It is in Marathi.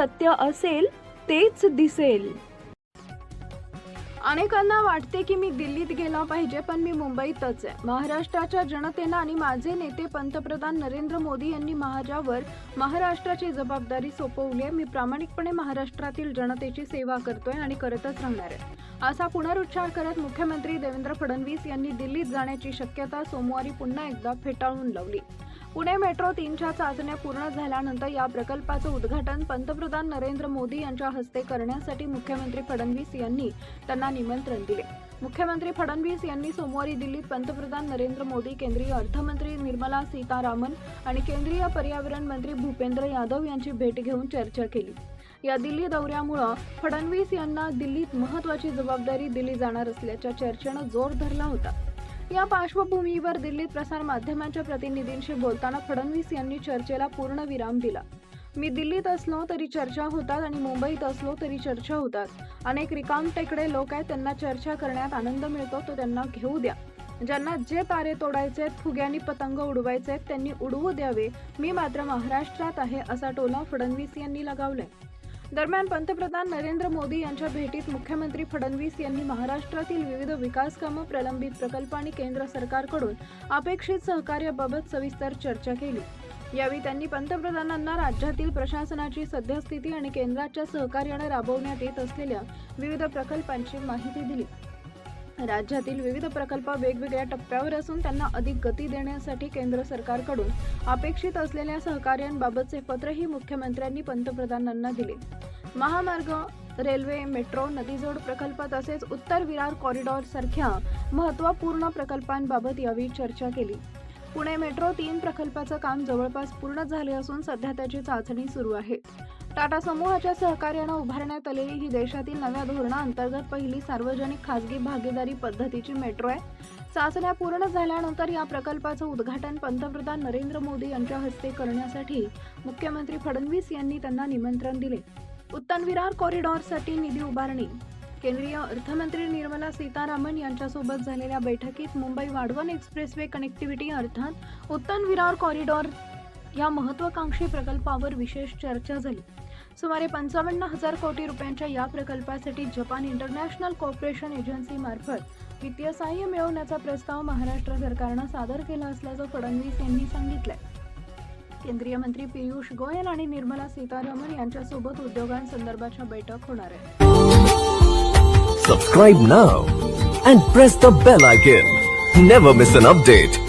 सत्य असेल तेच दिसेल. अनेकांना वाटते की मी दिल्लीत गेला पाहिजे, पण मी मुंबईतच आहे. महाराष्ट्राच्या जनतेनं आणि माझे नेते पंतप्रधान नरेंद्र मोदी यांनी माझ्यावर महाराष्ट्राची जबाबदारी सोपवली आहे. मी प्रामाणिकपणे महाराष्ट्रातील जनतेची सेवा करतोय आणि करतच राहणार आहे, असा पुनरुच्चार करत मुख्यमंत्री देवेंद्र फडणवीस यांनी दिल्लीत जाण्याची शक्यता सोमवारी पुन्हा एकदा फेटाळून लावली. पुणे मेट्रो 3च्या चाचण्या पूर्ण झाल्यानंतर या प्रकल्पाचं उद्घाटन पंतप्रधान नरेंद्र मोदी यांच्या हस्ते करण्यासाठी मुख्यमंत्री फडणवीस यांनी त्यांना निमंत्रण दिले. मुख्यमंत्री फडणवीस यांनी सोमवारी दिल्लीत पंतप्रधान नरेंद्र मोदी, केंद्रीय अर्थमंत्री निर्मला सीतारामन आणि केंद्रीय पर्यावरण मंत्री भूपेंद्र यादव यांची भेट घेऊन चर्चा केली. या दिल्ली दौऱ्यामुळे फडणवीस यांना दिल्लीत महत्त्वाची जबाबदारी दिली जाणार असल्याच्या चर्चेनं जोर धरला होता. या पार्श्वभूमीवर दिल्लीत प्रसार माध्यमांच्या प्रतिनिधींशी बोलताना फडणवीस यांनी चर्चेला पूर्ण विराम दिला. मी दिल्लीत असलो तरी चर्चा होतात आणि मुंबईत असलो तरी चर्चा होतात. अनेक रिकामटेकडे लोक आहेत, त्यांना चर्चा करण्यात आनंद मिळतो, तो त्यांना घेऊ द्या. ज्यांना जे तारे तोडायचे आहेत, फुग्यांनी पतंग उडवायचे आहेत, त्यांनी उडवू द्यावे. मी मात्र महाराष्ट्रात आहे, असा टोला फडणवीस यांनी लगावलाय. दरम्यान पंतप्रधान नरेंद्र मोदी यांच्या भेटीत मुख्यमंत्री फडणवीस यांनी महाराष्ट्रातील विविध विकास कामं, प्रलंबित प्रकल्प आणि केंद्र सरकारकडून अपेक्षित सहकार्याबाबत सविस्तर चर्चा केली. यावेळी त्यांनी पंतप्रधानांना राज्यातील प्रशासनाची सद्यस्थिती आणि केंद्राच्या सहकार्याने राबवण्यात येत असलेल्या विविध प्रकल्पांची माहिती दिली. राज्यातील विविध प्रकल्प वेगवेगळ्या टप्प्यावर असून त्यांना अधिक गती देण्यासाठी केंद्र सरकारकडून अपेक्षित असलेल्या सहकार्यांबाबतचे पत्रही मुख्यमंत्र्यांनी पंतप्रधानांना दिले. महामार्ग, रेल्वे, मेट्रो, नदीजोड प्रकल्प तसेच उत्तर विरार कॉरिडॉर सारख्या महत्त्वपूर्ण प्रकल्पांबाबत यावेळी चर्चा केली. पुणे मेट्रो 3 प्रकल्पाचं काम जवळपास पूर्ण झाले असून सध्या त्याची चाचणी सुरू आहे. टाटा समूहाच्या सहकार्यानं उभारण्यात आलेली ही देशातील नव्या धोरणाअंतर्गत पहिली सार्वजनिक खासगी भागीदारी पद्धतीची मेट्रो आहे. चाचण्या पूर्ण झाल्यानंतर या प्रकल्पाचं उद्घाटन पंतप्रधान नरेंद्र मोदी यांच्या हस्ते करण्यासाठी मुख्यमंत्री फडणवीस यांनी त्यांना निमंत्रण दिले. उत्तर विरार कॉरिडॉरसाठी निधी उभारणी. केंद्रीय अर्थमंत्री निर्मला सीतारामन यांच्यासोबत झालेल्या बैठकीत मुंबई वाढवण एक्सप्रेसवे कनेक्टिव्हिटी अर्थात उत्तर विरार कॉरिडॉर या महत्त्वाकांक्षी प्रकल्पावर विशेष चर्चा झाली. सुमारे 55,000 कोटी रुपयांच्या या प्रकल्पासाठी जपान इंटरनॅशनल कॉर्पोरेशन एजन्सी मार्फत वित्तीय सहाय्य मिळवण्याचा प्रस्ताव महाराष्ट्र सरकारनं सादर केला असल्याचं फडणवीस यांनी सांगितलंय. केंद्रीय मंत्री पियुष गोयल आणि निर्मला सीतारामन यांच्यासोबत उद्योगांसंदर्भाच्या बैठक होणार आहे. Subscribe now and press the bell icon. Never miss an update.